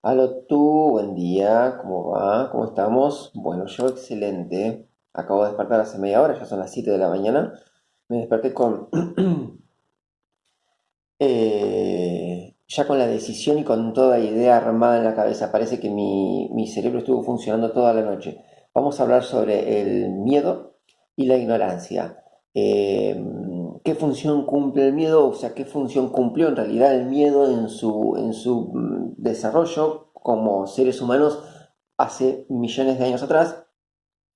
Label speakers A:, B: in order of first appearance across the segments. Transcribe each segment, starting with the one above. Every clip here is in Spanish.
A: Aló tú, buen día, ¿cómo va? ¿Cómo estamos? Bueno, yo excelente. Acabo de despertar hace media hora, ya son las 7 de la mañana. Me desperté con ya con la decisión y con toda idea armada en la cabeza. Parece que mi cerebro estuvo funcionando toda la noche. Vamos a hablar sobre el miedo y la ignorancia. Eh, ¿Qué función cumple el miedo? O sea, ¿qué función cumplió en realidad el miedo en su desarrollo como seres humanos hace millones de años atrás?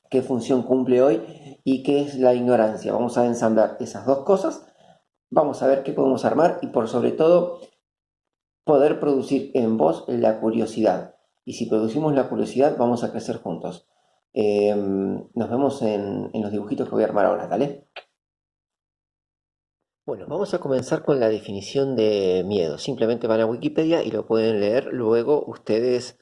A: ¿Qué función cumple hoy? ¿Y qué es la ignorancia? Vamos a ensamblar esas dos cosas. Vamos a ver qué podemos armar y por sobre todo poder producir en vos la curiosidad. Y si producimos la curiosidad, vamos a crecer juntos. Nos vemos en los dibujitos que voy a armar ahora, ¿dale? Bueno, vamos a comenzar con la definición de miedo. Simplemente van a Wikipedia y lo pueden leer luego ustedes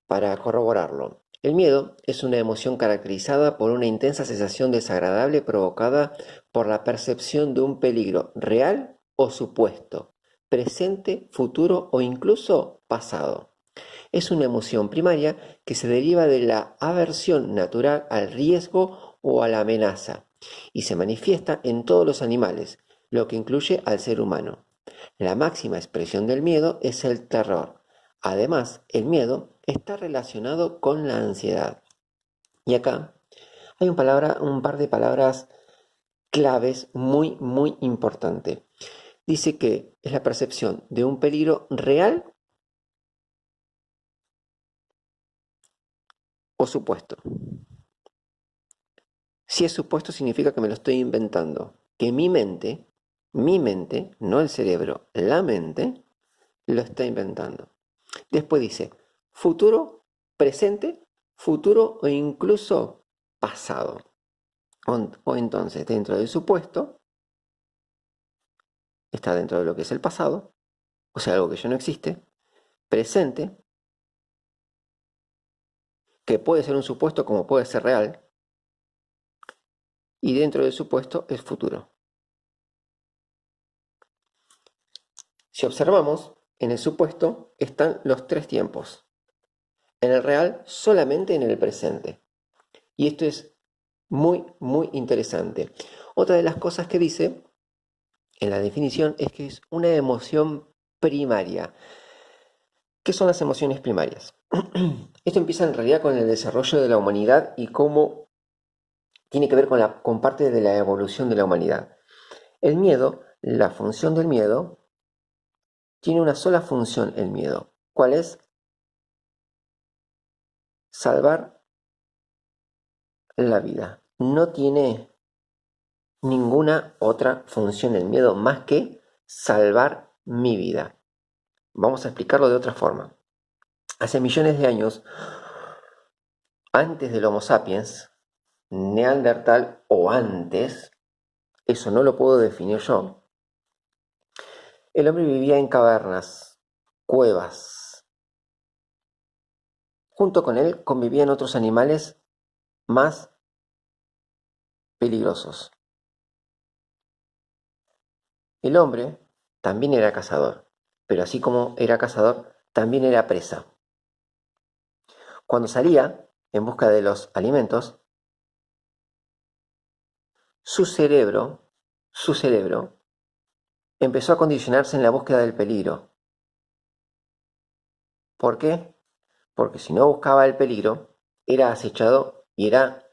A: para corroborarlo. El miedo es una emoción caracterizada por una intensa sensación desagradable provocada por la percepción de un peligro real o supuesto, presente, futuro o incluso pasado. Es una emoción primaria que se deriva de la aversión natural al riesgo o a la amenaza y se manifiesta en todos los animales, lo que incluye al ser humano. La máxima expresión del miedo es el terror. Además, el miedo está relacionado con la ansiedad. Y acá hay un par de palabras claves muy importante. Dice que es la percepción de un peligro real o supuesto. Si es supuesto significa que me lo estoy inventando, que mi mente, no el cerebro, la mente, lo está inventando. Después dice futuro, presente, futuro o incluso pasado. O entonces, dentro del supuesto, está dentro de lo que es el pasado, o sea, algo que ya no existe, presente, que puede ser un supuesto como puede ser real, y dentro del supuesto es futuro. Si observamos, en el supuesto están los tres tiempos, en el real solamente en el presente. Y esto es muy interesante. Otra de las cosas que dice en la definición es que es una emoción primaria. ¿Qué son las emociones primarias? Esto empieza en realidad con el desarrollo de la humanidad y cómo tiene que ver con parte de la evolución de la humanidad. El miedo, la función del miedo, tiene una sola función el miedo. ¿Cuál es? Salvar la vida. No tiene ninguna otra función el miedo más que salvar mi vida. Vamos a explicarlo de otra forma. Hace millones de años, antes del Homo sapiens, Neandertal o antes, eso no lo puedo definir yo, el hombre vivía en cavernas, cuevas. Junto con él convivían otros animales más peligrosos. El hombre también era cazador, pero así como era cazador, también era presa. Cuando salía en busca de los alimentos, su cerebro empezó a condicionarse en la búsqueda del peligro. ¿Por qué? Porque si no buscaba el peligro, era acechado y era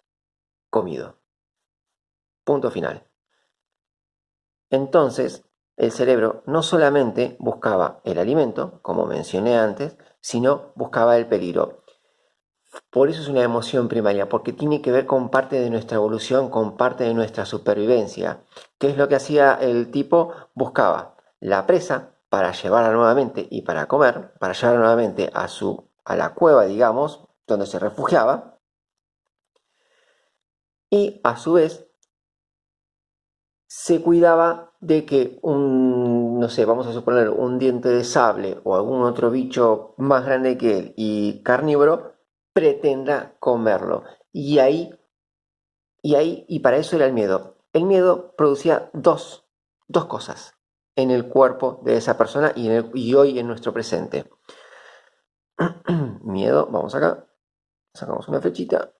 A: comido. Punto final. Entonces, el cerebro no solamente buscaba el alimento, como mencioné antes, sino buscaba el peligro. Por eso es una emoción primaria, porque tiene que ver con parte de nuestra evolución, con parte de nuestra supervivencia. ¿Qué es lo que hacía el tipo? Buscaba la presa para llevarla nuevamente y para comer, para llevarla nuevamente a la cueva, digamos, donde se refugiaba, y a su vez se cuidaba de que no sé, vamos a suponer un diente de sable o algún otro bicho más grande que él y carnívoro pretenda comerlo. Y para eso era el miedo. El miedo producía dos cosas en el cuerpo de esa persona y hoy en nuestro presente. Miedo, vamos acá, sacamos una flechita.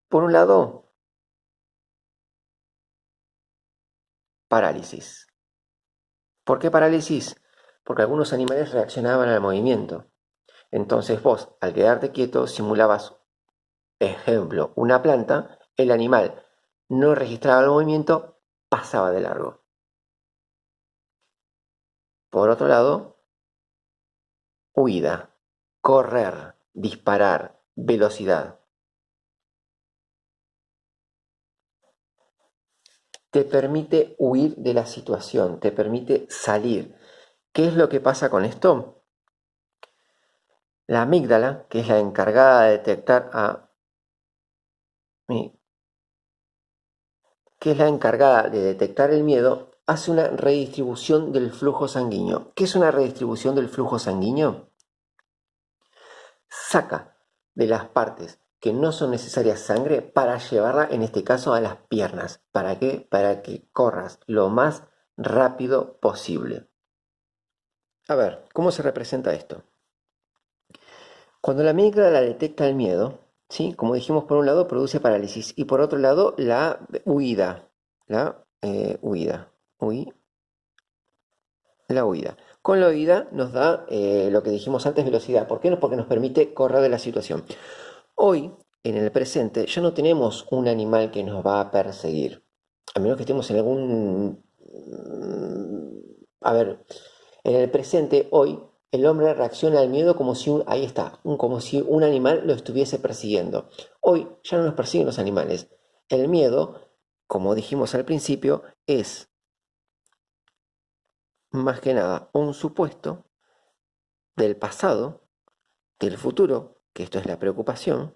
A: Por un lado, parálisis. ¿Por qué parálisis? Porque algunos animales reaccionaban al movimiento. Entonces vos, al quedarte quieto, simulabas, ejemplo, una planta, el animal no registraba el movimiento, pasaba de largo. Por otro lado, huida, correr, disparar, velocidad. Te permite huir de la situación, te permite salir. ¿Qué es lo que pasa con esto? La amígdala, que es la encargada de detectar que es la encargada de detectar el miedo, hace una redistribución del flujo sanguíneo. ¿Qué es una redistribución del flujo sanguíneo? Saca de las partes que no son necesarias sangre para llevarla, en este caso, a las piernas. ¿Para qué? Para que corras lo más rápido posible. A ver, ¿cómo se representa esto? Cuando la amígdala detecta el miedo, ¿sí? Como dijimos, por un lado produce parálisis y por otro lado la huida. Huida. La huida. Con la huida nos da lo que dijimos antes, velocidad. ¿Por qué? No, porque nos permite correr de la situación. Hoy, en el presente, ya no tenemos un animal que nos va a perseguir. A menos que estemos en algún... A ver, en el presente, hoy, el hombre reacciona al miedo como si ahí está, como si un animal lo estuviese persiguiendo. Hoy ya no nos persiguen los animales. El miedo, como dijimos al principio, es más que nada un supuesto del pasado, del futuro, que esto es la preocupación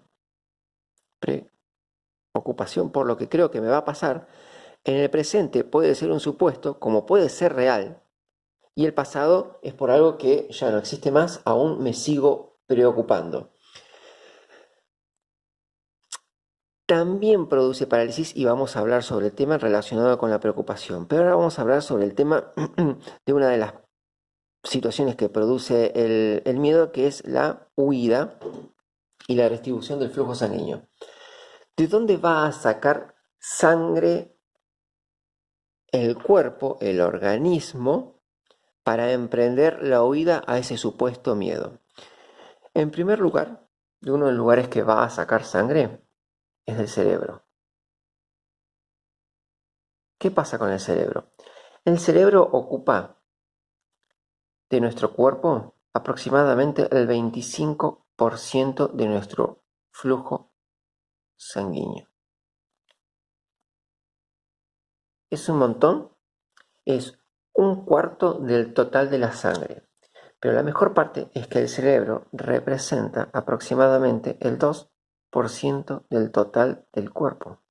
A: por lo que creo que me va a pasar. En el presente puede ser un supuesto, como puede ser real, y el pasado es por algo que ya no existe más, aún me sigo preocupando. También produce parálisis y vamos a hablar sobre el tema relacionado con la preocupación. Pero ahora vamos a hablar sobre el tema de una de las situaciones que produce el miedo, que es la huida y la distribución del flujo sanguíneo. ¿De dónde va a sacar sangre el cuerpo, el organismo, para emprender la huida a ese supuesto miedo? En primer lugar, de uno de los lugares que va a sacar sangre es del cerebro. ¿Qué pasa con el cerebro? El cerebro ocupa de nuestro cuerpo aproximadamente el 25% de nuestro flujo sanguíneo. ¿Es un montón? Es un cuarto del total de la sangre. Pero la mejor parte es que el cerebro representa aproximadamente el 2% del total del cuerpo.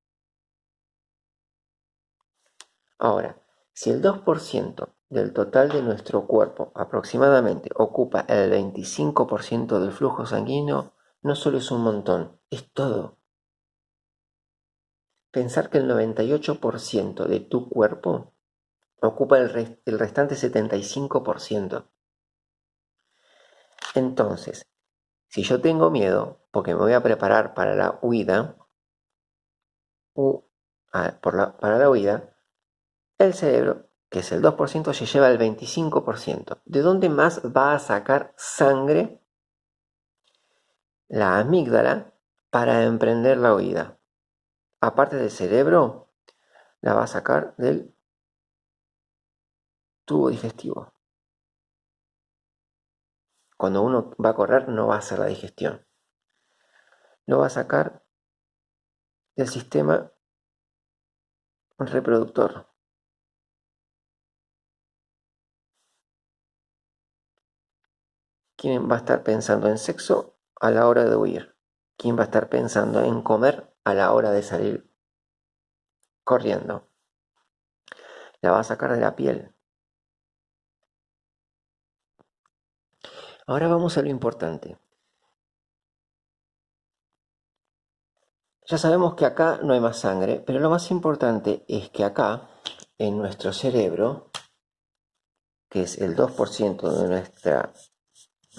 A: Ahora, si el 2% del total de nuestro cuerpo aproximadamente ocupa el 25% del flujo sanguíneo, no solo es un montón, es todo. Pensar que el 98% de tu cuerpo ocupa el restante 75%. Entonces, si yo tengo miedo porque me voy a preparar para la huida, para la huida, el cerebro, que es el 2%, se lleva el 25%. ¿De dónde más va a sacar sangre la amígdala para emprender la huida? Aparte del cerebro, la va a sacar del tubo digestivo. Cuando uno va a correr no va a hacer la digestión. Lo va a sacar del sistema reproductor. ¿Quién va a estar pensando en sexo a la hora de huir? ¿Quién va a estar pensando en comer a la hora de salir corriendo? La va a sacar de la piel. Ahora vamos a lo importante. Ya sabemos que acá no hay más sangre, pero lo más importante es que acá, en nuestro cerebro, que es el 2% de nuestra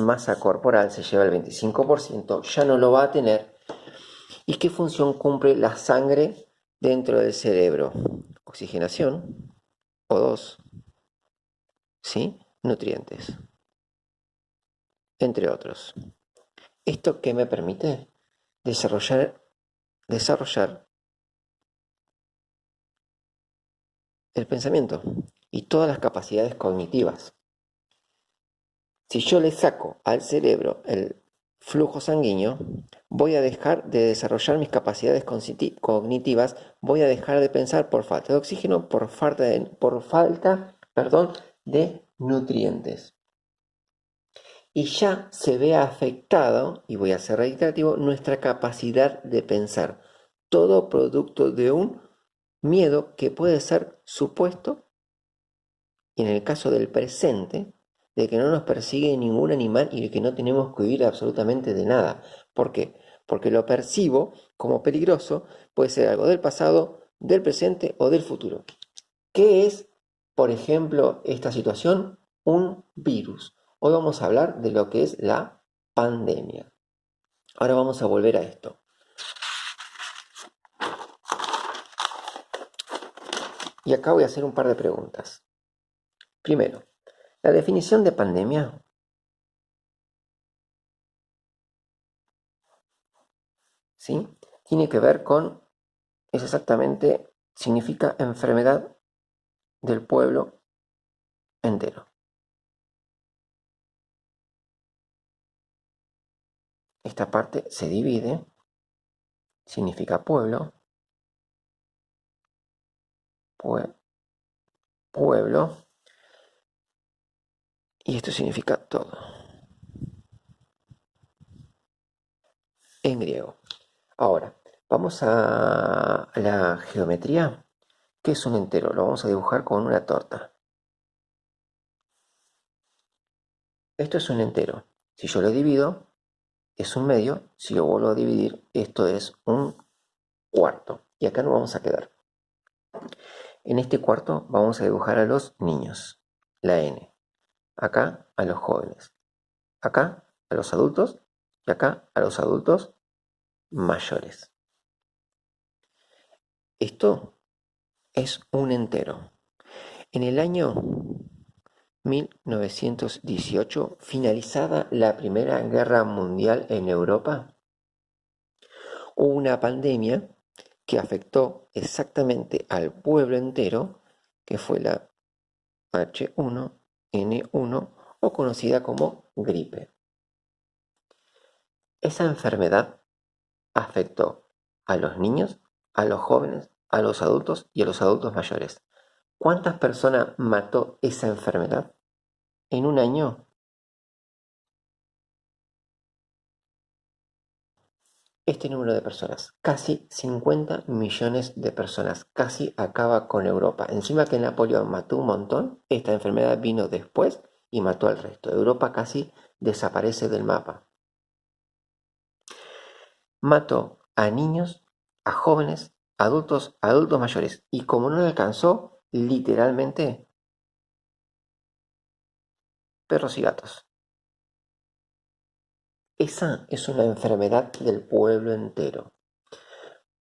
A: masa corporal se lleva el 25%, ya no lo va a tener. ¿Y qué función cumple la sangre dentro del cerebro? Oxigenación, O2, ¿sí? Nutrientes, entre otros. ¿Esto qué me permite? Desarrollar el pensamiento y todas las capacidades cognitivas. Si yo le saco al cerebro el flujo sanguíneo, voy a dejar de desarrollar mis capacidades cognitivas, voy a dejar de pensar por falta de oxígeno, por falta, perdón, de nutrientes. Y ya se ve afectado, y voy a ser reiterativo, nuestra capacidad de pensar. Todo producto de un miedo que puede ser supuesto, y en el caso del presente, de que no nos persigue ningún animal y de que no tenemos que huir absolutamente de nada. ¿Por qué? Porque lo percibo como peligroso, puede ser algo del pasado, del presente o del futuro. ¿Qué es, por ejemplo, esta situación? Un virus. Hoy vamos a hablar de lo que es la pandemia. Ahora vamos a volver a esto. Y acá voy a hacer un par de preguntas. Primero, la definición de pandemia, ¿sí? Tiene que ver con, es exactamente, significa enfermedad del pueblo entero. Esta parte se divide, significa pueblo, pueblo, y esto significa todo, en griego. Ahora, vamos a la geometría. ¿Qué es un entero? Lo vamos a dibujar con una torta. Esto es un entero. Si yo lo divido, es un medio. Si lo vuelvo a dividir, esto es un cuarto. Y acá nos vamos a quedar. En este cuarto vamos a dibujar a los niños, la N. Acá a los jóvenes. Acá a los adultos. Y acá a los adultos mayores. Esto es un entero. En el año 1918, finalizada la Primera Guerra Mundial en Europa, hubo una pandemia que afectó exactamente al pueblo entero, que fue la H1N1 o conocida como gripe. Esa enfermedad afectó a los niños, a los jóvenes, a los adultos y a los adultos mayores. ¿Cuántas personas mató esa enfermedad? En un año, este número de personas, casi 50 millones de personas, casi acaba con Europa. Encima que Napoleón mató un montón, esta enfermedad vino después y mató al resto. Europa casi desaparece del mapa. Mató a niños, a jóvenes, adultos, adultos mayores. Y como no le alcanzó, literalmente, perros y gatos. Esa es una enfermedad del pueblo entero.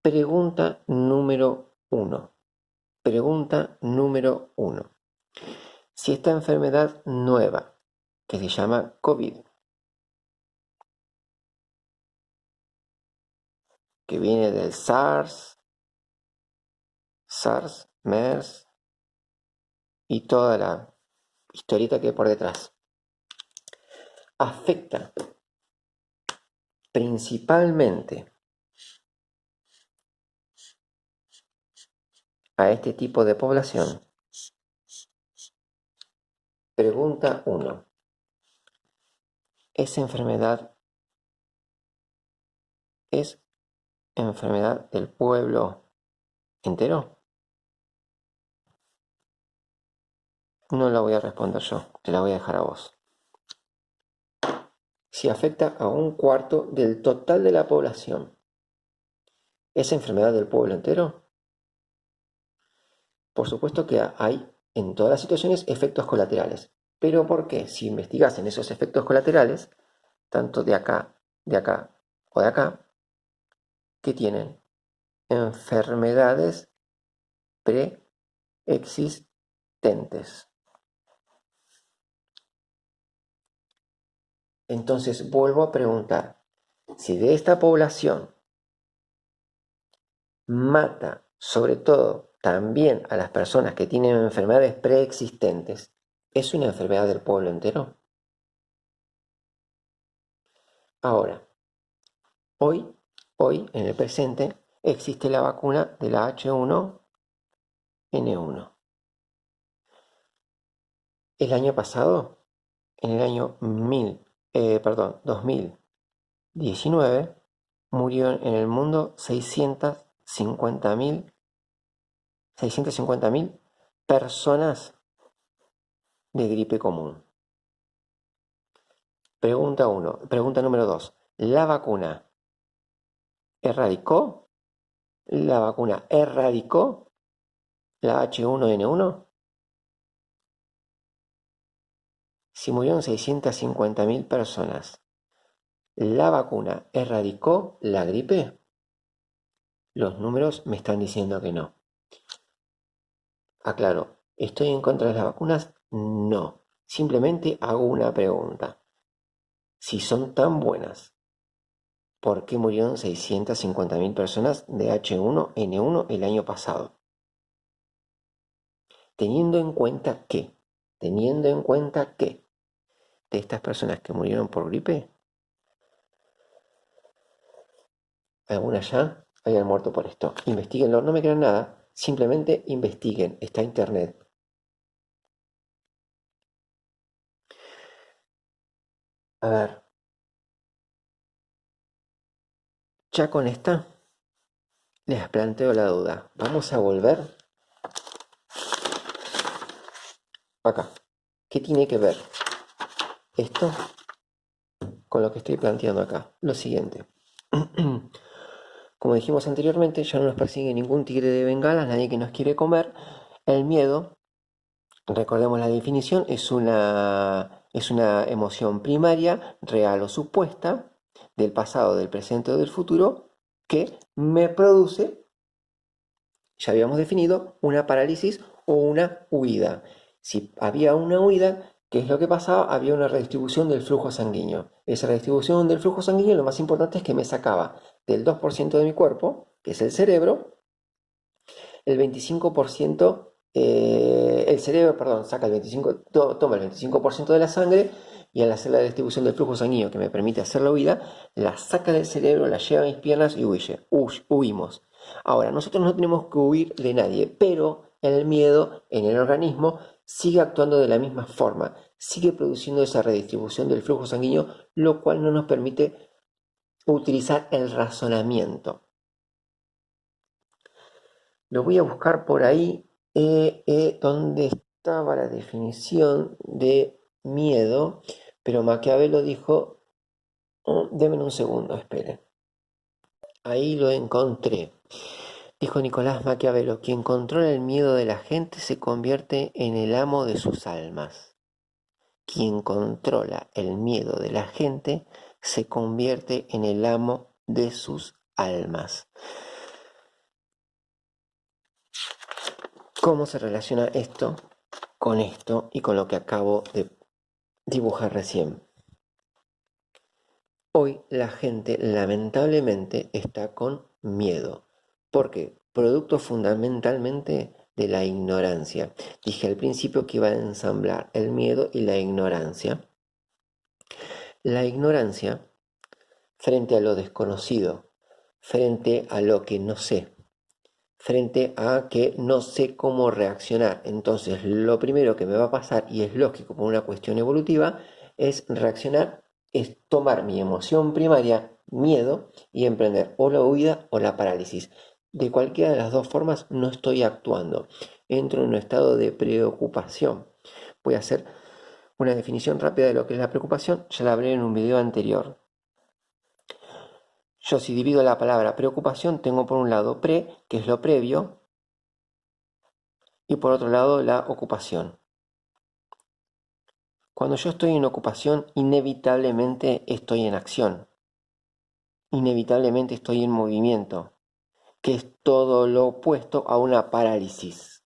A: Pregunta número 1. Pregunta número 1. Si esta enfermedad nueva, que se llama COVID, que viene del SARS, MERS y toda la historieta que hay por detrás, afecta principalmente a este tipo de población. Pregunta 1. ¿Esa enfermedad es enfermedad del pueblo entero? No la voy a responder yo, te la voy a dejar a vos. Si afecta a un cuarto del total de la población, ¿es enfermedad del pueblo entero? Por supuesto que hay en todas las situaciones efectos colaterales. Pero ¿por qué? Si investigas en esos efectos colaterales, tanto de acá o de acá, que tienen enfermedades preexistentes. Entonces vuelvo a preguntar, si de esta población mata sobre todo también a las personas que tienen enfermedades preexistentes, ¿es una enfermedad del pueblo entero? Ahora, hoy, en el presente, existe la vacuna de la H1N1. El año pasado, en el año 2019, murió en el mundo 650.000 personas de gripe común. Pregunta número 2. ¿La vacuna erradicó? ¿La vacuna erradicó la H1N1? Si murieron 650.000 personas, ¿la vacuna erradicó la gripe? Los números me están diciendo que no. Aclaro, ¿estoy en contra de las vacunas? No. Simplemente hago una pregunta. Si son tan buenas, ¿por qué murieron 650.000 personas de H1N1 el año pasado? Teniendo en cuenta que de estas personas que murieron por gripe, algunas ya hayan muerto por esto. Investíguenlo, no me crean nada, simplemente investiguen, está internet. A ver, ya con esta les planteo la duda. Vamos a volver acá. ¿Qué tiene que ver esto con lo que estoy planteando acá? Lo siguiente. Como dijimos anteriormente, ya no nos persigue ningún tigre de Bengala, nadie que nos quiere comer. El miedo, recordemos la definición, es una emoción primaria, real o supuesta, del pasado, del presente o del futuro, que me produce, ya habíamos definido, una parálisis o una huida. Si había una huida, ¿qué es lo que pasaba? Había una redistribución del flujo sanguíneo. Esa redistribución del flujo sanguíneo, lo más importante es que me sacaba del 2% de mi cuerpo, que es el cerebro, el 25%, el cerebro, perdón, saca el 25, toma el 25% de la sangre y al hacer la distribución del flujo sanguíneo que me permite hacer la huida, la saca del cerebro, la lleva a mis piernas y huimos. Ahora, nosotros no tenemos que huir de nadie, pero el miedo en el organismo sigue actuando de la misma forma, sigue produciendo esa redistribución del flujo sanguíneo, lo cual no nos permite utilizar el razonamiento. Lo voy a buscar por ahí, donde estaba la definición de miedo, pero Maquiavelo dijo, denme un segundo, esperen. Ahí lo encontré. Dijo Nicolás Maquiavelo, quien controla el miedo de la gente se convierte en el amo de sus almas. Quien controla el miedo de la gente se convierte en el amo de sus almas. ¿Cómo se relaciona esto con esto y con lo que acabo de dibujar recién? Hoy la gente lamentablemente está con miedo. ¿Por qué? Producto fundamentalmente de la ignorancia. Dije al principio que iba a ensamblar el miedo y la ignorancia. La ignorancia frente a lo desconocido, frente a lo que no sé, frente a que no sé cómo reaccionar. Entonces, lo primero que me va a pasar, y es lógico por una cuestión evolutiva, es reaccionar, es tomar mi emoción primaria, miedo, y emprender o la huida o la parálisis. De cualquiera de las dos formas no estoy actuando. Entro en un estado de preocupación. Voy a hacer una definición rápida de lo que es la preocupación, ya la hablé en un video anterior. Yo si divido la palabra preocupación, tengo por un lado que es lo previo, y por otro lado la ocupación. Cuando yo estoy en ocupación, inevitablemente estoy en acción, inevitablemente estoy en movimiento, que es todo lo opuesto a una parálisis.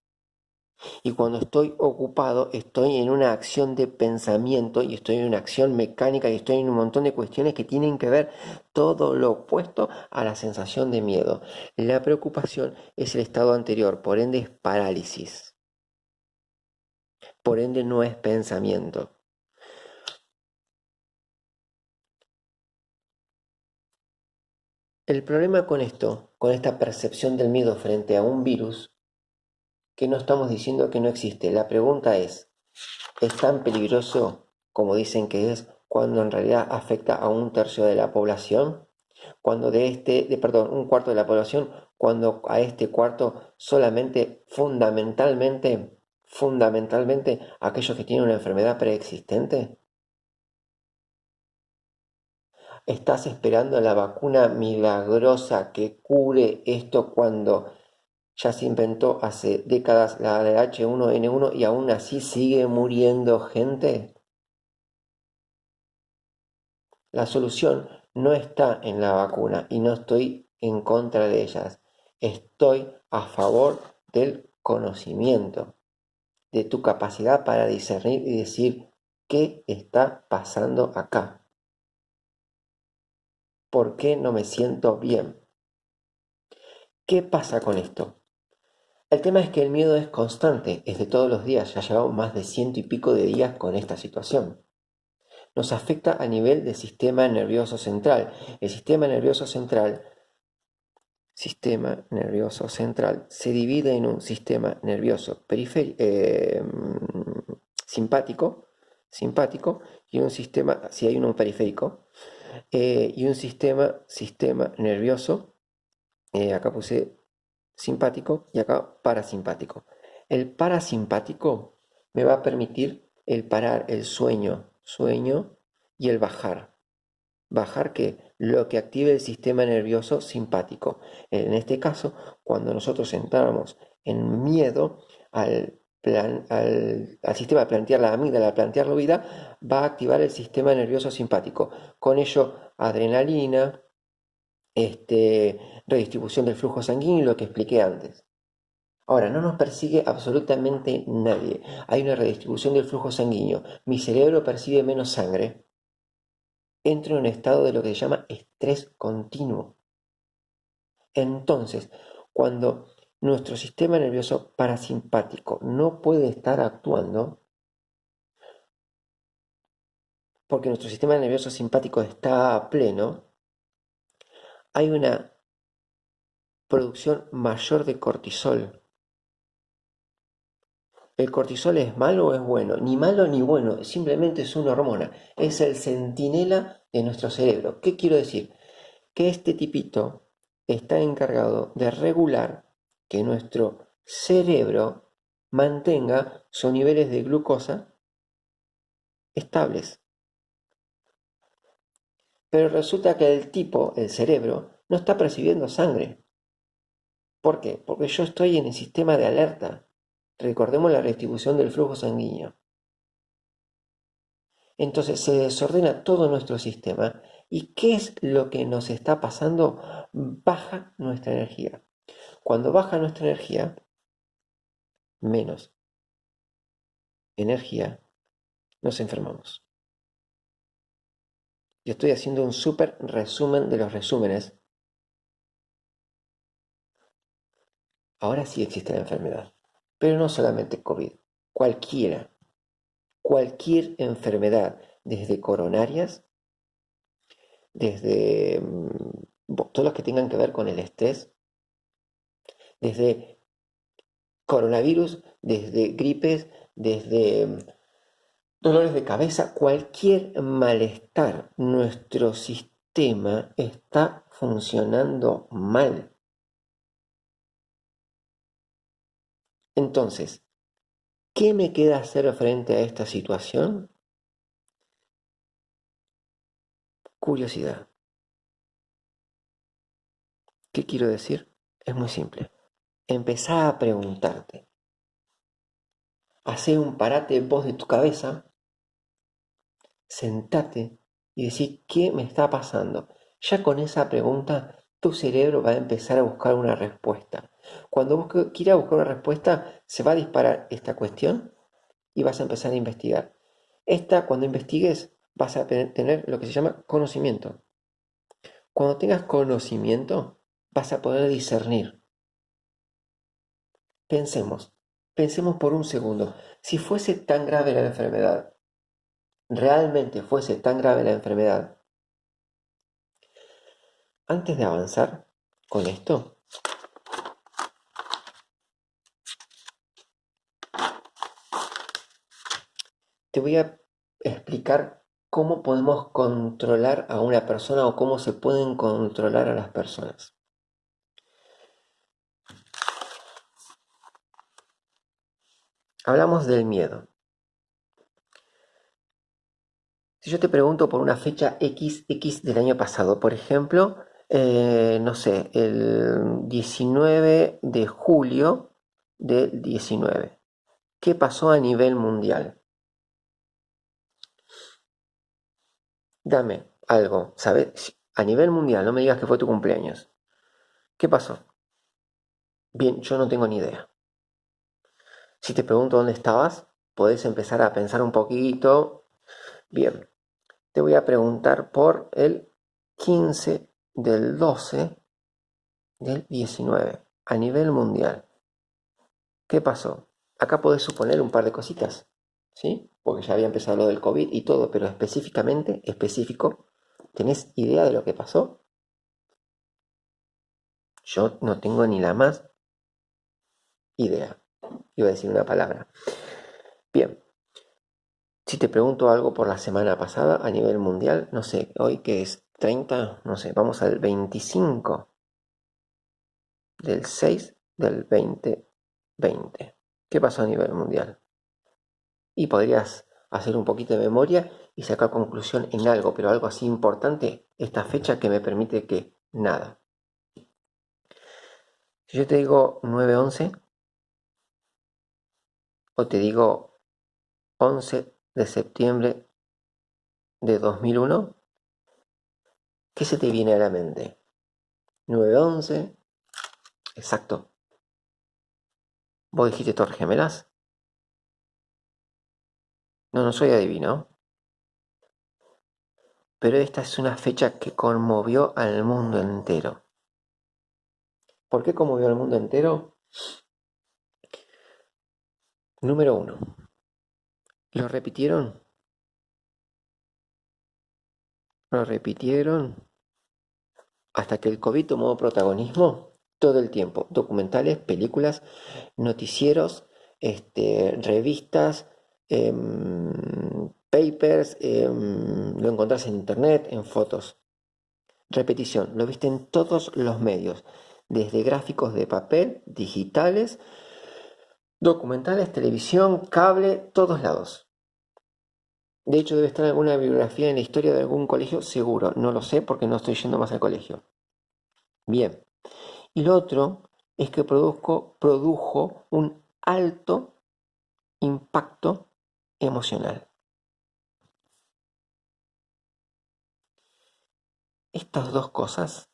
A: Y cuando estoy ocupado, estoy en una acción de pensamiento y estoy en una acción mecánica y estoy en un montón de cuestiones que tienen que ver todo lo opuesto a la sensación de miedo. La preocupación es el estado anterior, por ende es parálisis, por ende no es pensamiento. El problema con esto, con esta percepción del miedo frente a un virus, que no estamos diciendo que no existe. La pregunta ¿es tan peligroso como dicen que es cuando en realidad afecta a un tercio de la población? Cuando perdón, un cuarto de la población, cuando a este cuarto solamente fundamentalmente aquellos que tienen una enfermedad preexistente. ¿Estás esperando la vacuna milagrosa que cure esto cuando ya se inventó hace décadas la de H1N1 y aún así sigue muriendo gente? La solución no está en la vacuna y no estoy en contra de ellas. Estoy a favor del conocimiento, de tu capacidad para discernir y decir qué está pasando acá. ¿Por qué no me siento bien? ¿Qué pasa con esto? El tema es que el miedo es constante, es de todos los días, ya llevamos más de 100 y pico de días con esta situación. Nos afecta a nivel del sistema nervioso central. El sistema nervioso central se divide en un sistema nervioso simpático, simpático, y un sistema, si hay uno periférico, y un sistema nervioso, acá puse simpático y acá parasimpático. El parasimpático me va a permitir el parar el sueño y el bajar. Bajar que lo que active el sistema nervioso simpático. En este caso, cuando nosotros entramos en miedo al sistema de plantear la amígdala, al plantear la huida, va a activar el sistema nervioso simpático. Con ello, adrenalina, redistribución del flujo sanguíneo, lo que expliqué antes. Ahora, no nos persigue absolutamente nadie. Hay una redistribución del flujo sanguíneo. Mi cerebro percibe menos sangre. Entro en un estado de lo que se llama estrés continuo. Entonces, cuando nuestro sistema nervioso parasimpático no puede estar actuando, porque nuestro sistema nervioso simpático está a pleno, hay una producción mayor de cortisol. ¿El cortisol es malo o es bueno? Ni malo ni bueno, simplemente es una hormona. Es el centinela de nuestro cerebro. ¿Qué quiero decir? Que este tipito está encargado de regular que nuestro cerebro mantenga sus niveles de glucosa estables. Pero resulta que el cerebro, no está percibiendo sangre. ¿Por qué? Porque yo estoy en el sistema de alerta. Recordemos la redistribución del flujo sanguíneo. Entonces se desordena todo nuestro sistema. ¿Y qué es lo que nos está pasando? Baja nuestra energía. Cuando baja nuestra energía, menos energía, nos enfermamos. Yo estoy haciendo un súper resumen de los resúmenes. Ahora sí existe la enfermedad, pero no solamente COVID, cualquiera, cualquier enfermedad, desde coronarias, desde todos los que tengan que ver con el estrés, desde coronavirus, desde gripes, desde dolores de cabeza, cualquier malestar, nuestro sistema está funcionando mal. Entonces, ¿qué me queda hacer frente a esta situación? Curiosidad. ¿Qué quiero decir? Es muy simple. Empezá a preguntarte. Hacé un parate vos de tu cabeza sentate y decir, ¿qué me está pasando? Ya con esa pregunta, tu cerebro va a empezar a buscar una respuesta. Cuando quiera buscar una respuesta, se va a disparar esta cuestión y vas a empezar a investigar. Cuando investigues, vas a tener lo que se llama conocimiento. Cuando tengas conocimiento, vas a poder discernir. Pensemos por un segundo. Si fuese tan grave la enfermedad, realmente fuese tan grave la enfermedad, antes de avanzar con esto, te voy a explicar cómo podemos controlar a una persona o cómo se pueden controlar a las personas. Hablamos del miedo. Si yo te pregunto por una fecha XX del año pasado, por ejemplo, no sé, el 19 de julio del 19, ¿qué pasó a nivel mundial? Dame algo, ¿sabes? A nivel mundial, no me digas que fue tu cumpleaños. ¿Qué pasó? Bien, yo no tengo ni idea. Si te pregunto dónde estabas, podés empezar a pensar un poquito. Bien, te voy a preguntar por el 15 del 12 del 19, a nivel mundial. ¿Qué pasó? Acá podés suponer un par de cositas, ¿sí? Porque ya había empezado lo del COVID y todo, pero específico, ¿tenés idea de lo que pasó? Yo no tengo ni la más idea. Iba a decir una palabra. Bien, si te pregunto algo por la semana pasada a nivel mundial, no sé, hoy que es 30, no sé, vamos al 25 del 6 del 2020. ¿Qué pasó a nivel mundial? Y podrías hacer un poquito de memoria y sacar conclusión en algo, pero algo así importante, esta fecha que me permite que nada. Si yo te digo 9/11 o te digo 11 de septiembre de 2001, ¿qué se te viene a la mente? 9/11, exacto. ¿Vos dijiste Torres Gemelas? No, no soy adivino, pero esta es una fecha que conmovió al mundo entero. ¿Por qué conmovió al mundo entero? Número uno, lo repitieron hasta que el COVID tomó protagonismo todo el tiempo. Documentales, películas, noticieros, revistas, papers, lo encontrás en internet, en fotos. Repetición, lo viste en todos los medios, desde gráficos de papel, digitales, documentales, televisión, cable, todos lados. De hecho, debe estar alguna bibliografía en la historia de algún colegio, seguro. No lo sé porque no estoy yendo más al colegio. Bien. Y lo otro es que produjo un alto impacto emocional. Estas dos cosas,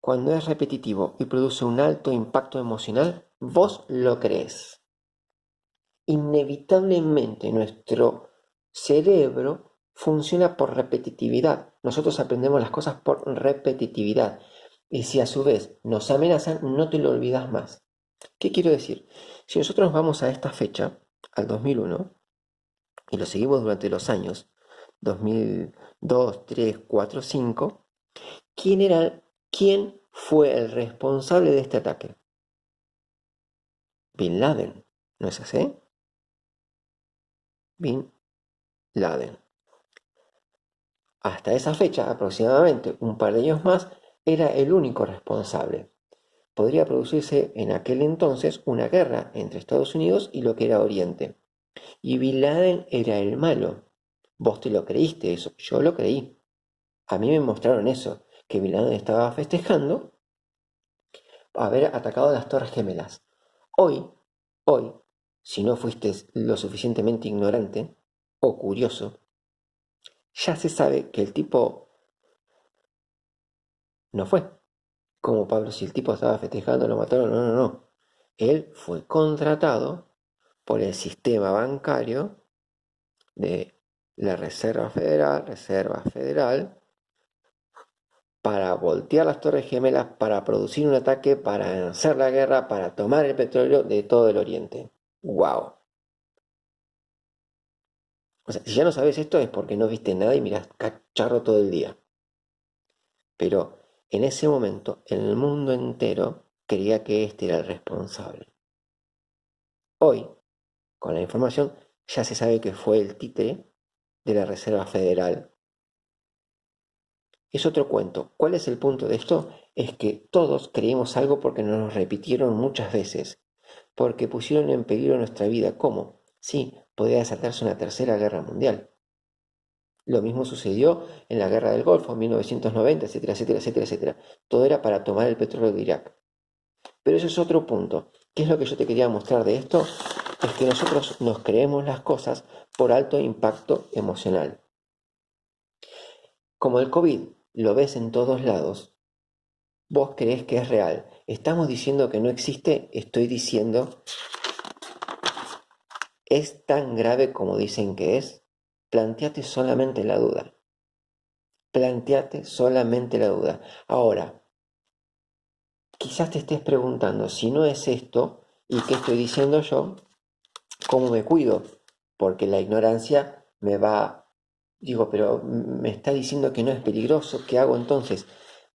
A: cuando es repetitivo y produce un alto impacto emocional, vos lo crees. Inevitablemente nuestro cerebro funciona por repetitividad. Nosotros aprendemos las cosas por repetitividad. Y si a su vez nos amenazan, no te lo olvidas más. ¿Qué quiero decir? Si nosotros vamos a esta fecha, al 2001, y lo seguimos durante los años 2002, 3, 4, 5, ¿quién fue el responsable de este ataque? Bin Laden, ¿no es así? Bin Laden. Hasta esa fecha, aproximadamente un par de años más, era el único responsable. Podría producirse en aquel entonces una guerra entre Estados Unidos y lo que era Oriente. Y Bin Laden era el malo. Vos te lo creíste eso, yo lo creí. A mí me mostraron eso, que Bin Laden estaba festejando haber atacado las Torres Gemelas. Hoy, hoy, si no fuiste lo suficientemente ignorante o curioso, ya se sabe que el tipo no fue. Como Pablo, si el tipo estaba festejando, lo mataron, no, no, no. Él fue contratado por el sistema bancario de la Reserva Federal, para voltear las Torres Gemelas, para producir un ataque, para hacer la guerra, para tomar el petróleo de todo el Oriente. ¡Wow! O sea, si ya no sabes esto es porque no viste nada y mirás cacharro todo el día. Pero en ese momento el mundo entero creía que este era el responsable. Hoy, con la información, ya se sabe que fue el títere de la Reserva Federal. Es otro cuento. ¿Cuál es el punto de esto? Es que todos creímos algo porque nos lo repitieron muchas veces, porque pusieron en peligro nuestra vida. ¿Cómo? Sí, podría desatarse una tercera guerra mundial. Lo mismo sucedió en la guerra del Golfo en 1990, etcétera, etcétera, etcétera, etcétera. Todo era para tomar el petróleo de Irak. Pero eso es otro punto. ¿Qué es lo que yo te quería mostrar de esto? Es que nosotros nos creemos las cosas por alto impacto emocional. Como el COVID lo ves en todos lados, vos creés que es real. Estamos diciendo que no existe, estoy diciendo, ¿es tan grave como dicen que es? Planteate solamente la duda. Planteate solamente la duda. Ahora, quizás te estés preguntando, si no es esto, ¿y qué estoy diciendo yo? ¿Cómo me cuido? Porque la ignorancia me va, digo, pero me está diciendo que no es peligroso, ¿qué hago entonces?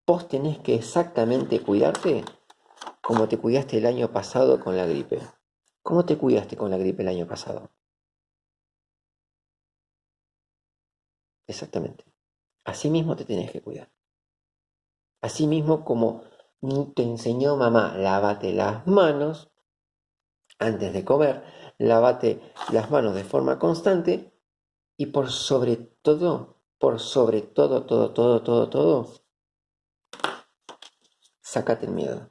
A: Vos tenés que exactamente cuidarte como te cuidaste el año pasado con la gripe. ¿Cómo te cuidaste con la gripe el año pasado? Exactamente. Así mismo te tenés que cuidar. Así mismo como te enseñó mamá, lávate las manos antes de comer, lávate las manos de forma constante y por sobre todo, todo, sácate el miedo.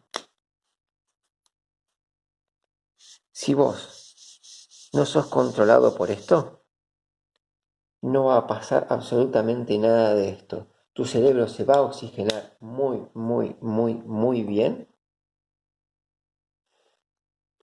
A: Si vos no sos controlado por esto, no va a pasar absolutamente nada de esto. Tu cerebro se va a oxigenar muy bien.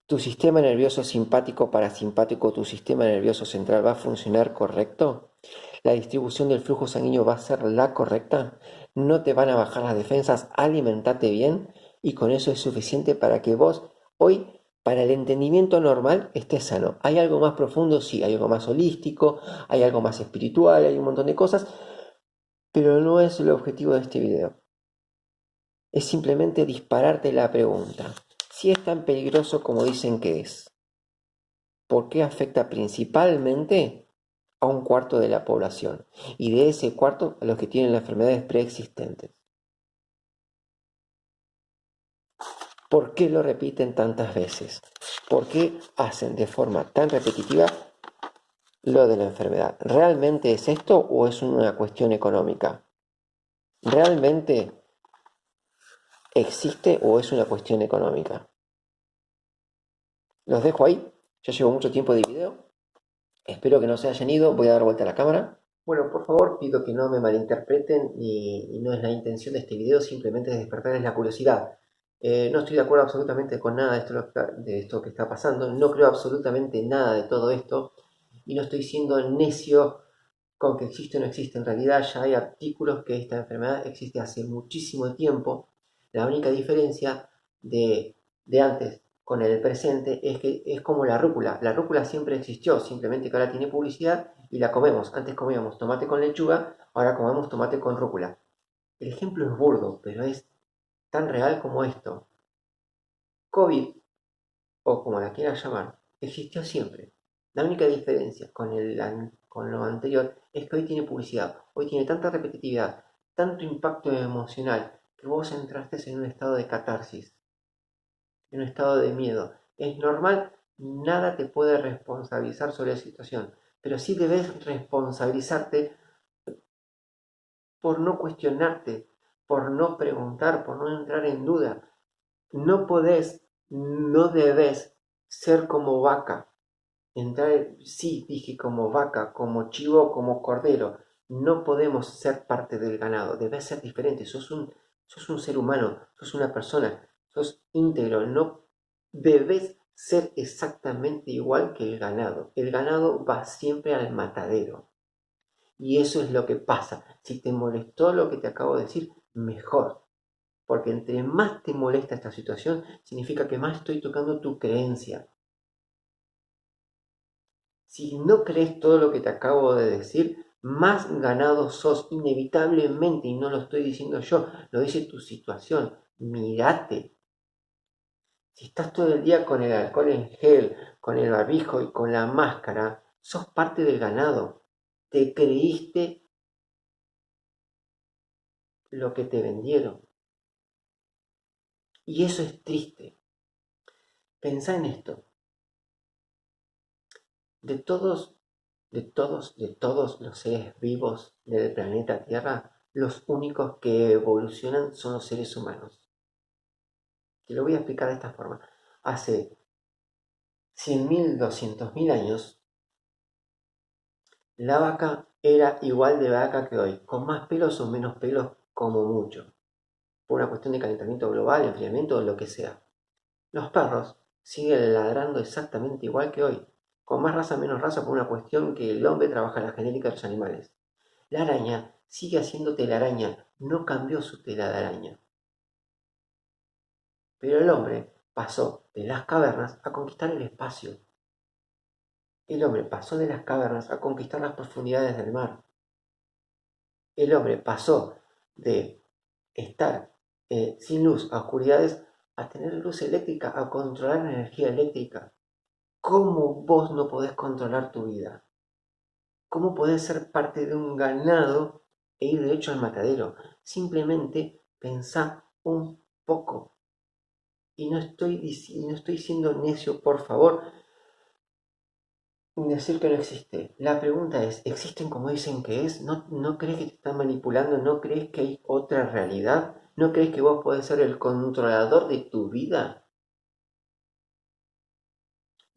A: Tu sistema nervioso simpático, parasimpático, tu sistema nervioso central va a funcionar correcto. La distribución del flujo sanguíneo va a ser la correcta. No te van a bajar las defensas. Alimentate bien y con eso es suficiente para que vos hoy, para el entendimiento normal, estés sano. ¿Hay algo más profundo? Sí, hay algo más holístico, hay algo más espiritual, hay un montón de cosas, pero no es el objetivo de este video. Es simplemente dispararte la pregunta. Si es tan peligroso como dicen que es, ¿por qué afecta principalmente a un cuarto de la población? Y de ese cuarto a los que tienen las enfermedades preexistentes. ¿Por qué lo repiten tantas veces? ¿Por qué hacen de forma tan repetitiva lo de la enfermedad? ¿Realmente es esto o es una cuestión económica? ¿Realmente existe o es una cuestión económica? Los dejo ahí. Ya llevo mucho tiempo de video. Espero que no se hayan ido. Voy a dar vuelta a la cámara. Bueno, por favor, pido que no me malinterpreten y no es la intención de este video, simplemente es despertarles la curiosidad. No estoy de acuerdo absolutamente con nada de esto que está pasando, no creo absolutamente nada de todo esto y no estoy siendo necio con que existe o no existe. En realidad ya hay artículos que esta enfermedad existe hace muchísimo tiempo. La única diferencia de antes con el presente es que es como la rúcula. La rúcula siempre existió, simplemente que ahora tiene publicidad y la comemos. Antes comíamos tomate con lechuga, ahora comemos tomate con rúcula. El ejemplo es burdo, pero es tan real como esto. COVID, o como la quieras llamar, existió siempre. La única diferencia con lo anterior es que hoy tiene publicidad, hoy tiene tanta repetitividad, tanto impacto emocional, que vos entraste en un estado de catarsis, en un estado de miedo. Es normal, nada te puede responsabilizar sobre la situación, pero sí debes responsabilizarte por no cuestionarte, por no preguntar, por no entrar en duda. No podés, no debes ser como vaca. entrar, sí, dije como vaca, como chivo, como cordero. No podemos ser parte del ganado, debes ser diferente. Sos un ser humano, sos una persona, sos íntegro. No debes ser exactamente igual que el ganado. El ganado va siempre al matadero. Y eso es lo que pasa. Si te molestó lo que te acabo de decir, mejor. Porque entre más te molesta esta situación, significa que más estoy tocando tu creencia. Si no crees todo lo que te acabo de decir, más ganado sos inevitablemente, y no lo estoy diciendo yo, lo dice tu situación. Mírate. Si estás todo el día con el alcohol en gel, con el barbijo y con la máscara, sos parte del ganado. Te creíste lo que te vendieron. Y eso es triste. Pensá en esto. De todos, de todos los seres vivos del planeta Tierra, los únicos que evolucionan son los seres humanos. Te lo voy a explicar de esta forma. Hace 100.000, 200.000 años, la vaca era igual de vaca que hoy, con más pelos o menos pelos como mucho, por una cuestión de calentamiento global, enfriamiento o lo que sea. Los perros siguen ladrando exactamente igual que hoy, con más raza o menos raza por una cuestión que el hombre trabaja en la genética de los animales. La araña sigue haciendo telaraña, no cambió su tela de araña. Pero el hombre pasó de las cavernas a conquistar el espacio. El hombre pasó de las cavernas a conquistar las profundidades del mar. El hombre pasó de estar sin luz a oscuridades a tener luz eléctrica, a controlar la energía eléctrica. ¿Cómo vos no podés controlar tu vida? ¿Cómo podés ser parte de un ganado e ir derecho al matadero? Simplemente pensá un poco. Y no estoy siendo necio, por favor, decir que no existe. La pregunta es, ¿existen como dicen que es? ¿No crees que te están manipulando? ¿No crees que hay otra realidad? ¿No crees que vos podés ser el controlador de tu vida?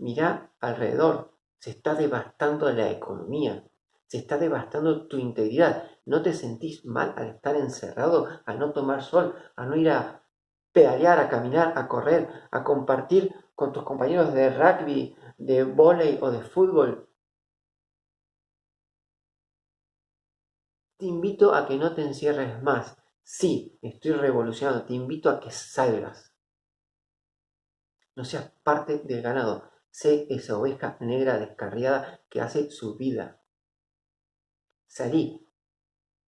A: Mirá alrededor, se está devastando la economía, se está devastando tu integridad. ¿No te sentís mal al estar encerrado, a no tomar sol, a no ir a pedalear, a caminar, a correr, a compartir con tus compañeros de rugby, de vóley o de fútbol? Te invito a que no te encierres más. Sí, estoy revolucionando, te invito a que salgas. No seas parte del ganado. Sé esa oveja negra descarriada que hace su vida. Salí.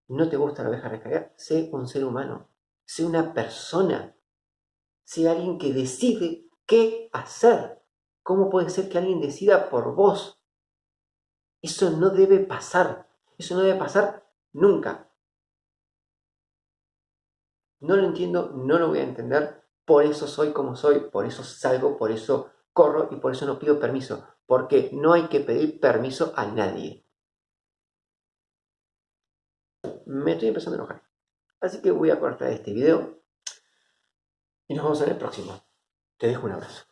A: ¿No te gusta la oveja descarriada? Sé un ser humano. Sé una persona. Sé alguien que decide qué hacer. ¿Cómo puede ser que alguien decida por vos? Eso no debe pasar. Eso no debe pasar nunca. No lo entiendo, no lo voy a entender. Por eso soy como soy, por eso salgo, por eso corro y por eso no pido permiso. Porque no hay que pedir permiso a nadie. Me estoy empezando a enojar. Así que voy a cortar este video y nos vemos en el próximo. Te dejo un abrazo.